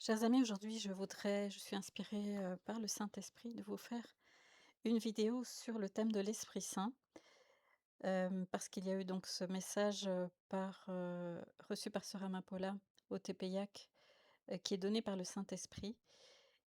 Chers amis, aujourd'hui, je suis inspirée par le Saint-Esprit de vous faire une vidéo sur le thème de l'Esprit Saint, parce qu'il y a eu donc ce message reçu par Sœur Amapola au Tepeyac, qui est donné par le Saint-Esprit.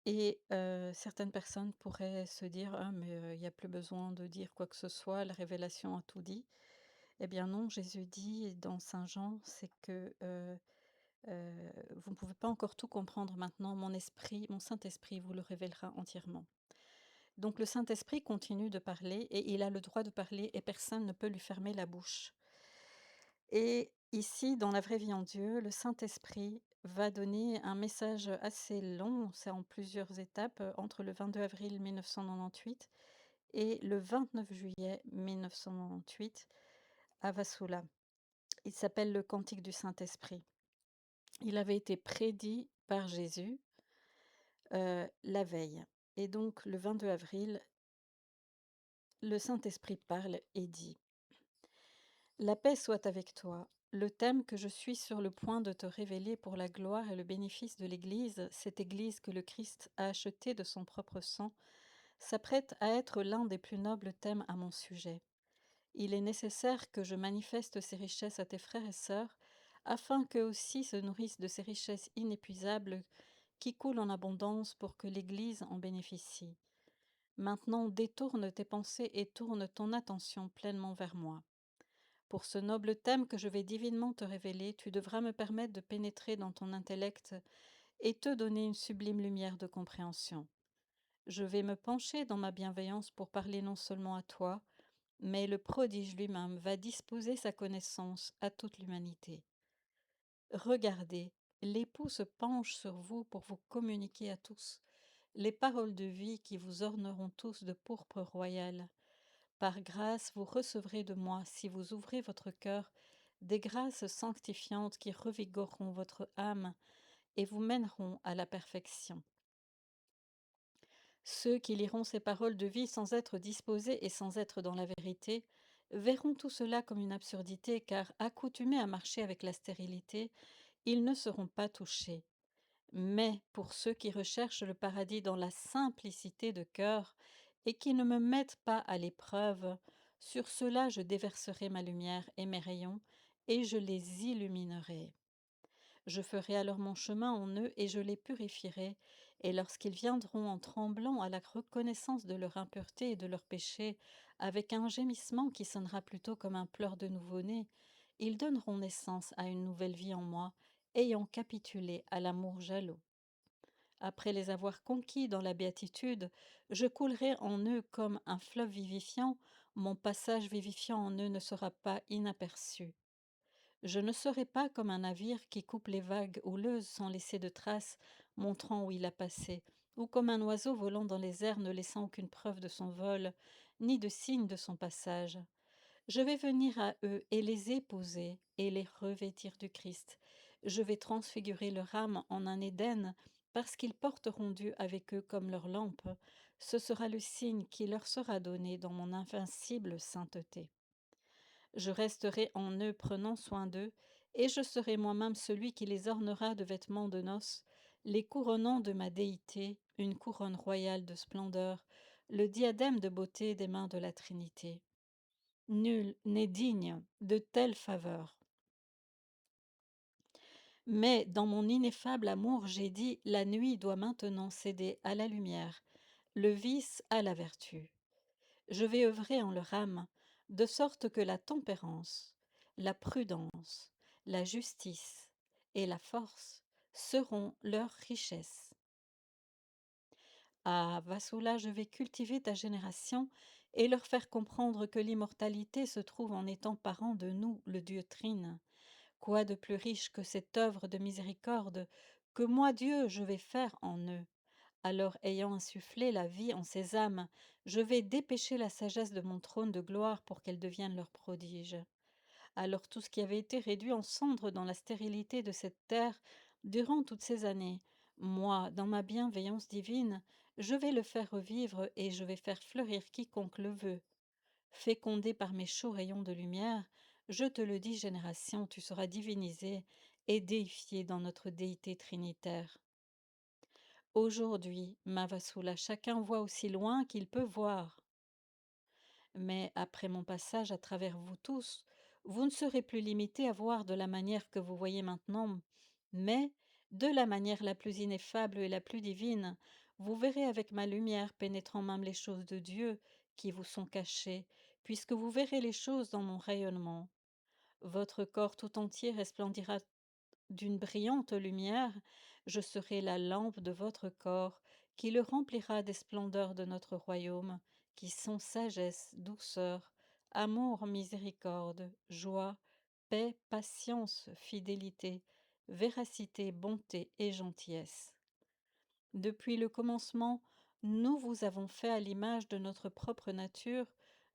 Et certaines personnes pourraient se dire: «Ah, mais il n'y a plus besoin de dire quoi que ce soit, la révélation a tout dit». Eh bien non, Jésus dit dans Saint Jean, c'est que vous ne pouvez pas encore tout comprendre maintenant, mon Saint-Esprit vous le révélera entièrement. Donc le Saint-Esprit continue de parler et il a le droit de parler et personne ne peut lui fermer la bouche. Et ici, dans la vraie vie en Dieu, le Saint-Esprit va donner un message assez long, c'est en plusieurs étapes, entre le 22 avril 1998 et le 29 juillet 1998 à Vassula. Il s'appelle le Cantique du Saint-Esprit. Il avait été prédit par Jésus la veille. Et donc le 22 avril, le Saint-Esprit parle et dit: «La paix soit avec toi. Le thème que je suis sur le point de te révéler pour la gloire et le bénéfice de l'Église, cette Église que le Christ a achetée de son propre sang, s'apprête à être l'un des plus nobles thèmes à mon sujet. Il est nécessaire que je manifeste ces richesses à tes frères et sœurs, afin qu'eux aussi se nourrissent de ces richesses inépuisables qui coulent en abondance pour que l'Église en bénéficie. Maintenant, détourne tes pensées et tourne ton attention pleinement vers moi. Pour ce noble thème que je vais divinement te révéler, tu devras me permettre de pénétrer dans ton intellect et te donner une sublime lumière de compréhension. Je vais me pencher dans ma bienveillance pour parler non seulement à toi, mais le prodige lui-même va disposer sa connaissance à toute l'humanité. Regardez, l'époux se penche sur vous pour vous communiquer à tous les paroles de vie qui vous orneront tous de pourpre royale. Par grâce, vous recevrez de moi, si vous ouvrez votre cœur, des grâces sanctifiantes qui revigoreront votre âme et vous mèneront à la perfection. Ceux qui liront ces paroles de vie sans être disposés et sans être dans la vérité verront tout cela comme une absurdité, car accoutumés à marcher avec la stérilité, ils ne seront pas touchés. Mais pour ceux qui recherchent le paradis dans la simplicité de cœur et qui ne me mettent pas à l'épreuve, sur ceux-là je déverserai ma lumière et mes rayons, et je les illuminerai. Je ferai alors mon chemin en eux et je les purifierai, et lorsqu'ils viendront en tremblant à la reconnaissance de leur impureté et de leur péché, avec un gémissement qui sonnera plutôt comme un pleur de nouveau-né, ils donneront naissance à une nouvelle vie en moi, ayant capitulé à l'amour jaloux. Après les avoir conquis dans la béatitude, je coulerai en eux comme un fleuve vivifiant, mon passage vivifiant en eux ne sera pas inaperçu. Je ne serai pas comme un navire qui coupe les vagues houleuses sans laisser de traces montrant où il a passé, ou comme un oiseau volant dans les airs ne laissant aucune preuve de son vol, ni de signe de son passage. Je vais venir à eux et les épouser et les revêtir du Christ. Je vais transfigurer leur âme en un Éden, parce qu'ils porteront Dieu avec eux comme leur lampe. Ce sera le signe qui leur sera donné dans mon invincible sainteté. Je resterai en eux prenant soin d'eux, et je serai moi-même celui qui les ornera de vêtements de noces, les couronnant de ma déité, une couronne royale de splendeur, le diadème de beauté des mains de la Trinité. Nul n'est digne de telle faveur. Mais dans mon ineffable amour, j'ai dit, la nuit doit maintenant céder à la lumière, le vice à la vertu. Je vais œuvrer en leur âme, de sorte que la tempérance, la prudence, la justice et la force seront leurs richesses. Ah, Vassula, je vais cultiver ta génération et leur faire comprendre que l'immortalité se trouve en étant parent de nous, le Dieu Trine. Quoi de plus riche que cette œuvre de miséricorde que moi, Dieu, je vais faire en eux? Alors, ayant insufflé la vie en ces âmes, je vais dépêcher la sagesse de mon trône de gloire pour qu'elle devienne leur prodige. Alors tout ce qui avait été réduit en cendres dans la stérilité de cette terre durant toutes ces années, moi, dans ma bienveillance divine, je vais le faire revivre et je vais faire fleurir quiconque le veut. Fécondé par mes chauds rayons de lumière, je te le dis, génération, tu seras divinisée et déifiée dans notre déité trinitaire. Aujourd'hui, Mavasula, chacun voit aussi loin qu'il peut voir. Mais après mon passage à travers vous tous, vous ne serez plus limités à voir de la manière que vous voyez maintenant, mais de la manière la plus ineffable et la plus divine. Vous verrez avec ma lumière pénétrant même les choses de Dieu qui vous sont cachées, puisque vous verrez les choses dans mon rayonnement. Votre corps tout entier resplendira d'une brillante lumière, je serai la lampe de votre corps, qui le remplira des splendeurs de notre royaume, qui sont sagesse, douceur, amour, miséricorde, joie, paix, patience, fidélité, véracité, bonté et gentillesse. Depuis le commencement, nous vous avons fait à l'image de notre propre nature.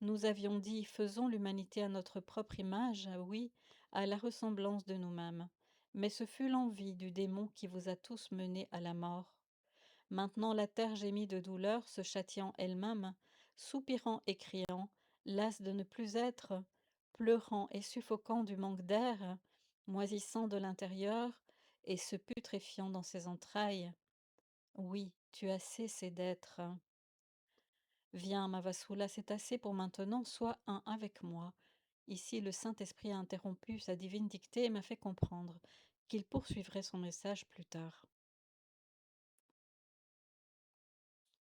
Nous avions dit, faisons l'humanité à notre propre image, ah oui, à la ressemblance de nous-mêmes. Mais ce fut l'envie du démon qui vous a tous menés à la mort. Maintenant la terre gémit de douleur, se châtiant elle-même, soupirant et criant, lasse de ne plus être, pleurant et suffoquant du manque d'air, moisissant de l'intérieur et se putréfiant dans ses entrailles. Oui, tu as cessé d'être. Viens, Mavasula, c'est assez pour maintenant, sois un avec moi. Ici, le Saint-Esprit a interrompu sa divine dictée et m'a fait comprendre qu'il poursuivrait son message plus tard.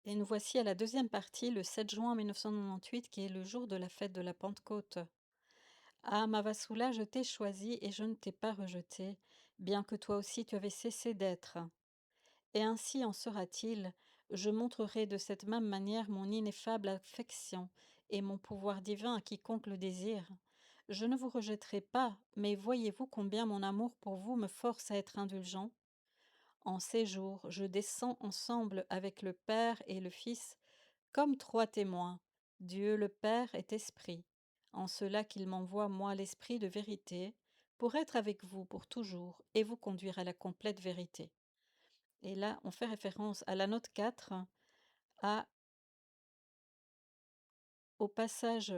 Et nous voici à la deuxième partie, le 7 juin 1998, qui est le jour de la fête de la Pentecôte. Ah, Mavasula, je t'ai choisi et je ne t'ai pas rejeté, bien que toi aussi tu avais cessé d'être. Et ainsi en sera-t-il, je montrerai de cette même manière mon ineffable affection et mon pouvoir divin à quiconque le désire. Je ne vous rejetterai pas, mais voyez-vous combien mon amour pour vous me force à être indulgent? En ces jours, je descends ensemble avec le Père et le Fils, comme trois témoins. Dieu le Père est esprit, en cela qu'il m'envoie moi l'esprit de vérité, pour être avec vous pour toujours et vous conduire à la complète vérité. Et là, on fait référence à la note 4, à, au passage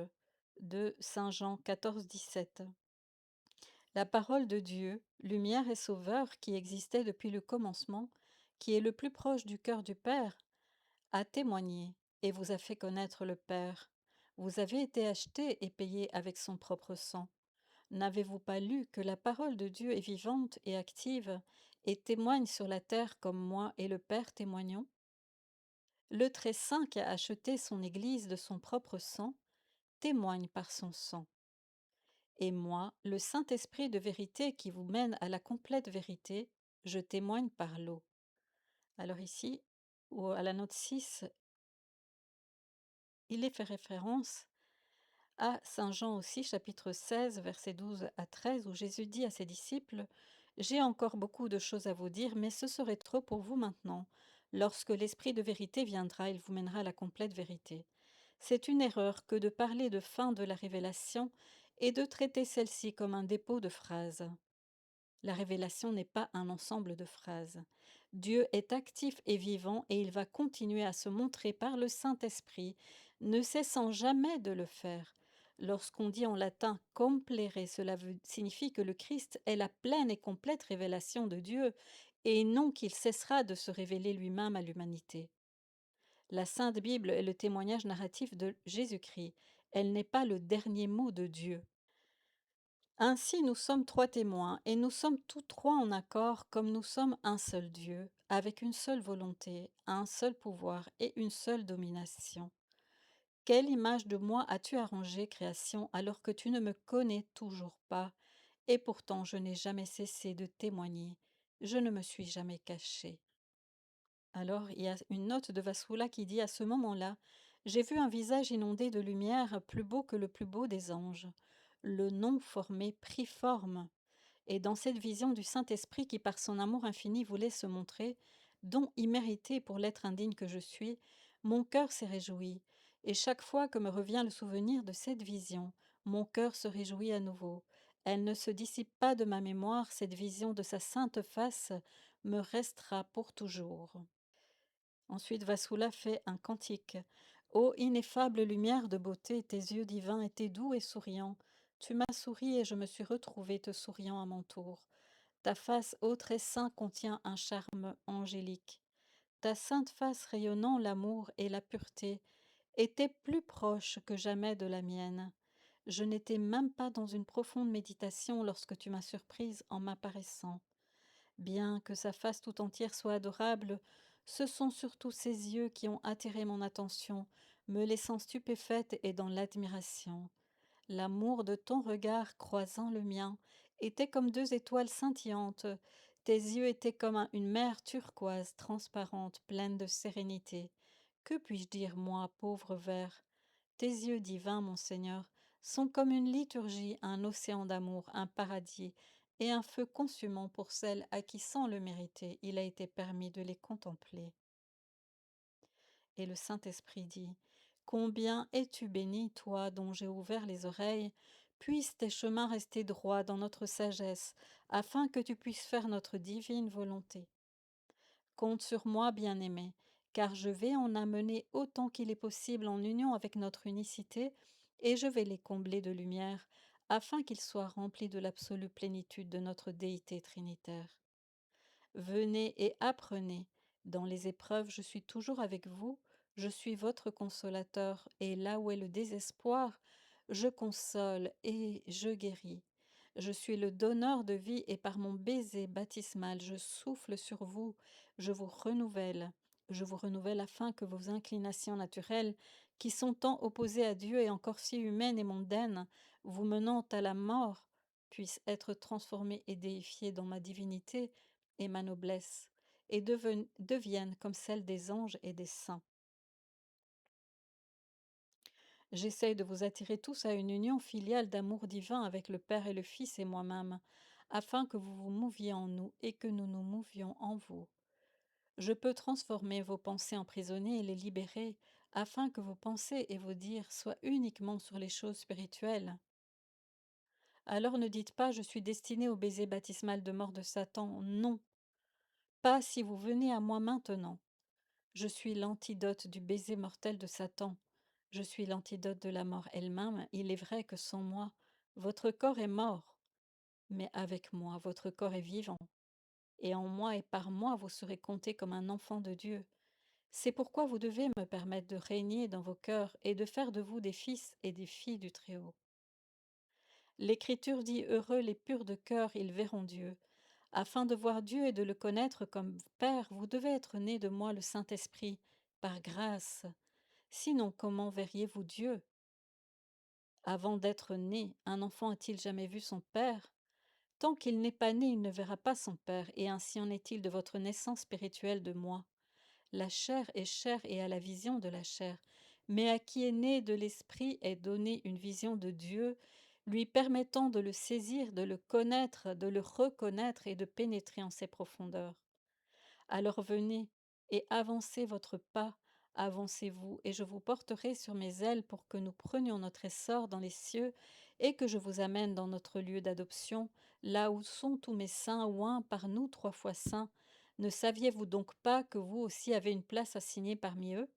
de Saint Jean 14-17. La parole de Dieu, lumière et sauveur qui existait depuis le commencement, qui est le plus proche du cœur du Père, a témoigné et vous a fait connaître le Père. Vous avez été achetés et payés avec son propre sang. N'avez-vous pas lu que la parole de Dieu est vivante et active et témoigne sur la terre comme moi et le Père témoignons? Le très saint qui a acheté son Église de son propre sang témoigne par son sang. Et moi, le Saint-Esprit de vérité qui vous mène à la complète vérité, je témoigne par l'eau. Alors ici, à la note 6, il est fait référence à Saint Jean aussi, chapitre 16, versets 12 à 13, où Jésus dit à ses disciples, j'ai encore beaucoup de choses à vous dire, mais ce serait trop pour vous maintenant. Lorsque l'Esprit de vérité viendra, il vous mènera à la complète vérité. C'est une erreur que de parler de fin de la révélation et de traiter celle-ci comme un dépôt de phrases. La révélation n'est pas un ensemble de phrases. Dieu est actif et vivant et il va continuer à se montrer par le Saint-Esprit, ne cessant jamais de le faire. Lorsqu'on dit en latin complere, cela signifie que le Christ est la pleine et complète révélation de Dieu et non qu'il cessera de se révéler lui-même à l'humanité. La Sainte Bible est le témoignage narratif de Jésus-Christ. Elle n'est pas le dernier mot de Dieu. Ainsi nous sommes trois témoins, et nous sommes tous trois en accord comme nous sommes un seul Dieu, avec une seule volonté, un seul pouvoir et une seule domination. Quelle image de moi as-tu arrangée, création, alors que tu ne me connais toujours pas, et pourtant je n'ai jamais cessé de témoigner, je ne me suis jamais caché. Alors, il y a une note de Vassoula qui dit à ce moment-là, j'ai vu un visage inondé de lumière, plus beau que le plus beau des anges. Le non formé prit forme. Et dans cette vision du Saint-Esprit qui, par son amour infini, voulait se montrer, don immérité pour l'être indigne que je suis, mon cœur s'est réjoui. Et chaque fois que me revient le souvenir de cette vision, mon cœur se réjouit à nouveau. Elle ne se dissipe pas de ma mémoire, cette vision de sa sainte face me restera pour toujours. Ensuite, Vassoula fait un cantique. Ô ineffable lumière de beauté, tes yeux divins étaient doux et souriants. Tu m'as souri et je me suis retrouvé te souriant à mon tour. Ta face, ô très saint, contient un charme angélique. Ta sainte face rayonnant l'amour et la pureté était plus proche que jamais de la mienne. Je n'étais même pas dans une profonde méditation lorsque tu m'as surprise en m'apparaissant. Bien que sa face tout entière soit adorable, ce sont surtout ses yeux qui ont attiré mon attention, me laissant stupéfaite et dans l'admiration. L'amour de ton regard croisant le mien était comme deux étoiles scintillantes. Tes yeux étaient comme une mer turquoise transparente, pleine de sérénité. Que puis-je dire, moi, pauvre ver? Tes yeux divins, mon Seigneur, sont comme une liturgie, un océan d'amour, un paradis, et un feu consumant pour celles à qui, sans le mériter, il a été permis de les contempler. Et le Saint-Esprit dit, combien es-tu béni, toi dont j'ai ouvert les oreilles, puissent tes chemins rester droits dans notre sagesse, afin que tu puisses faire notre divine volonté. Compte sur moi, bien-aimé, car je vais en amener autant qu'il est possible en union avec notre unicité, et je vais les combler de lumière, afin qu'ils soient remplis de l'absolue plénitude de notre déité trinitaire. Venez et apprenez. Dans les épreuves, je suis toujours avec vous, je suis votre consolateur, et là où est le désespoir, je console et je guéris. Je suis le donneur de vie, et par mon baiser baptismal, je souffle sur vous, je vous renouvelle. Je vous renouvelle afin que vos inclinations naturelles, qui sont tant opposées à Dieu et encore si humaines et mondaines, vous menant à la mort, puissent être transformées et déifiées dans ma divinité et ma noblesse, et deviennent comme celles des anges et des saints. J'essaye de vous attirer tous à une union filiale d'amour divin avec le Père et le Fils et moi-même, afin que vous vous mouviez en nous et que nous nous mouvions en vous. Je peux transformer vos pensées emprisonnées et les libérer, afin que vos pensées et vos dires soient uniquement sur les choses spirituelles. Alors ne dites pas je suis destiné au baiser baptismal de mort de Satan, non, pas si vous venez à moi maintenant. Je suis l'antidote du baiser mortel de Satan. Je suis l'antidote de la mort elle-même. Il est vrai que sans moi, votre corps est mort, mais avec moi, votre corps est vivant. Et en moi et par moi, vous serez compté comme un enfant de Dieu. C'est pourquoi vous devez me permettre de régner dans vos cœurs et de faire de vous des fils et des filles du Très-Haut. L'Écriture dit heureux les purs de cœur, ils verront Dieu. Afin de voir Dieu et de le connaître comme Père, vous devez être né de moi le Saint-Esprit, par grâce. Sinon, comment verriez-vous Dieu? Avant d'être né, un enfant a-t-il jamais vu son Père? Tant qu'il n'est pas né, il ne verra pas son Père, et ainsi en est-il de votre naissance spirituelle de moi. La chair est chair et a la vision de la chair, mais à qui est né de l'Esprit est donnée une vision de Dieu, lui permettant de le saisir, de le connaître, de le reconnaître et de pénétrer en ses profondeurs. Alors venez et avancez votre pas, avancez-vous, et je vous porterai sur mes ailes pour que nous prenions notre essor dans les cieux et que je vous amène dans notre lieu d'adoption, là où sont tous mes saints, oints par nous 3 fois saints. Ne saviez-vous donc pas que vous aussi avez une place assignée parmi eux?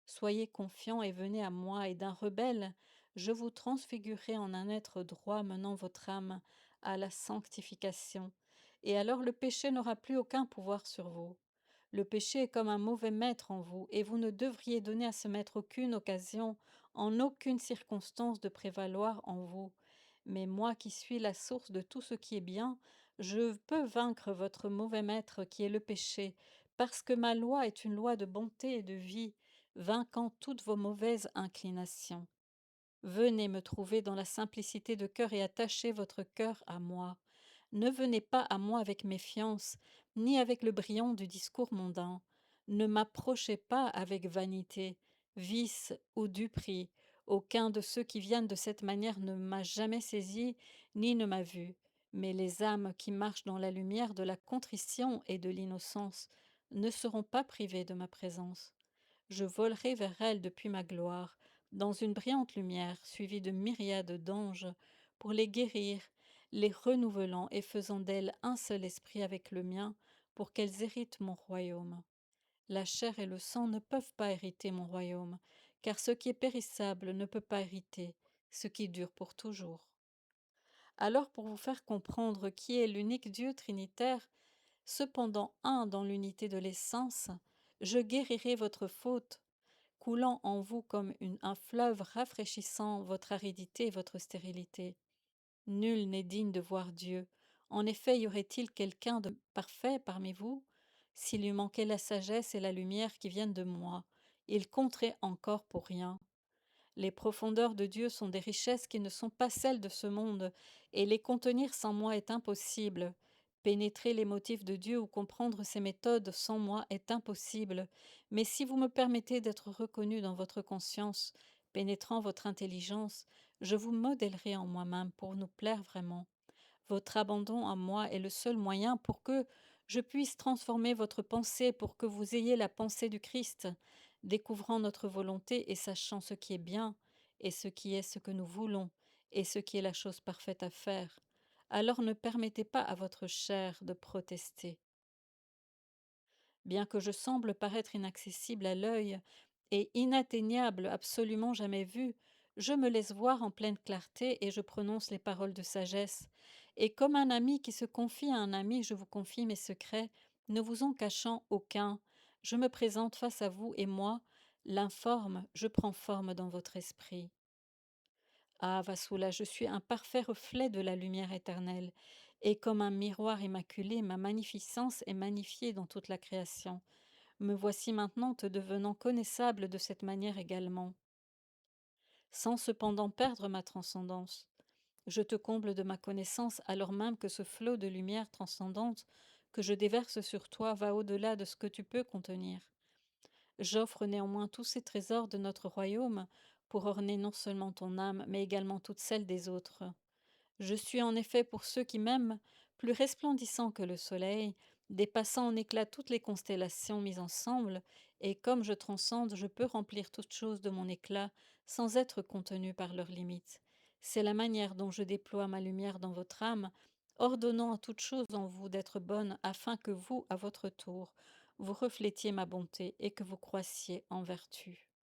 Soyez confiants et venez à moi, et d'un rebelle, je vous transfigurerai en un être droit menant votre âme à la sanctification. Et alors le péché n'aura plus aucun pouvoir sur vous. Le péché est comme un mauvais maître en vous, et vous ne devriez donner à ce maître aucune occasion, en aucune circonstance de prévaloir en vous. Mais moi qui suis la source de tout ce qui est bien, je peux vaincre votre mauvais maître qui est le péché, parce que ma loi est une loi de bonté et de vie, vainquant toutes vos mauvaises inclinations. Venez me trouver dans la simplicité de cœur et attachez votre cœur à moi. Ne venez pas à moi avec méfiance, ni avec le brillant du discours mondain. Ne m'approchez pas avec vanité, vice ou duperie. Aucun de ceux qui viennent de cette manière ne m'a jamais saisi, ni ne m'a vu. Mais les âmes qui marchent dans la lumière de la contrition et de l'innocence ne seront pas privées de ma présence. Je volerai vers elles depuis ma gloire, dans une brillante lumière, suivie de myriades d'anges, pour les guérir, les renouvelant et faisant d'elles un seul esprit avec le mien, pour qu'elles héritent mon royaume. La chair et le sang ne peuvent pas hériter mon royaume, car ce qui est périssable ne peut pas hériter ce qui dure pour toujours. Alors, pour vous faire comprendre qui est l'unique Dieu trinitaire, cependant un dans l'unité de l'essence, je guérirai votre faute, coulant en vous comme un fleuve rafraîchissant votre aridité et votre stérilité. Nul n'est digne de voir Dieu. En effet, y aurait-il quelqu'un de parfait parmi vous? S'il lui manquait la sagesse et la lumière qui viennent de moi, il compterait encore pour rien. Les profondeurs de Dieu sont des richesses qui ne sont pas celles de ce monde, et les contenir sans moi est impossible. Pénétrer les motifs de Dieu ou comprendre ses méthodes sans moi est impossible. Mais si vous me permettez d'être reconnu dans votre conscience, pénétrant votre intelligence, je vous modèlerai en moi-même pour nous plaire vraiment. Votre abandon à moi est le seul moyen pour que je puisse transformer votre pensée, pour que vous ayez la pensée du Christ, découvrant notre volonté et sachant ce qui est bien, et ce qui est ce que nous voulons, et ce qui est la chose parfaite à faire. Alors ne permettez pas à votre chair de protester. Bien que je semble paraître inaccessible à l'œil et inatteignable, absolument jamais vu, je me laisse voir en pleine clarté et je prononce les paroles de sagesse. Et comme un ami qui se confie à un ami, je vous confie mes secrets, ne vous en cachant aucun. Je me présente face à vous et moi, l'informe, je prends forme dans votre esprit. Ah, Vasula, je suis un parfait reflet de la lumière éternelle, et comme un miroir immaculé, ma magnificence est magnifiée dans toute la création. Me voici maintenant te devenant connaissable de cette manière également, sans cependant perdre ma transcendance. Je te comble de ma connaissance alors même que ce flot de lumière transcendante que je déverse sur toi va au-delà de ce que tu peux contenir. J'offre néanmoins tous ces trésors de notre royaume pour orner non seulement ton âme, mais également toute celle des autres. Je suis en effet pour ceux qui m'aiment plus resplendissant que le soleil, dépassant en éclat toutes les constellations mises ensemble, et comme je transcende, je peux remplir toutes choses de mon éclat sans être contenu par leurs limites. C'est la manière dont je déploie ma lumière dans votre âme, ordonnant à toute chose en vous d'être bonne, afin que vous, à votre tour, vous reflétiez ma bonté et que vous croissiez en vertu.